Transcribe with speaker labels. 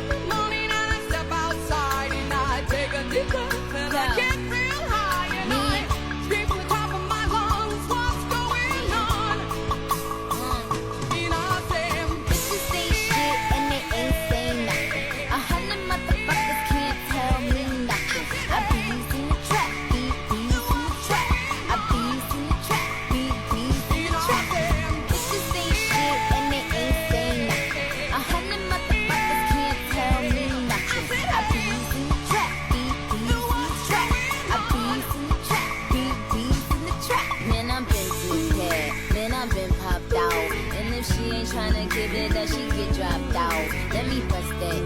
Speaker 1: Morning and I step outside and I take a deep breath and I get real high and I scream from the top of my lungs, what's going on? And I say,
Speaker 2: Bitches say shit and they ain't say nothing. 100 motherfuckers can't tell me nothing. I bees in the trap, bees in the trap. I bees in the trap, bees in the trap. Bitches say shit and they ain't say nothing. 100 motherfuckers can't tell me nothing. I bees in the trap, bees in the trap. I bees in the trap, bees in the trap. Man, I'm been too bad. Man, I'm been popped out. And if she ain't tryna give it up, she get dropped out. Let me bust that.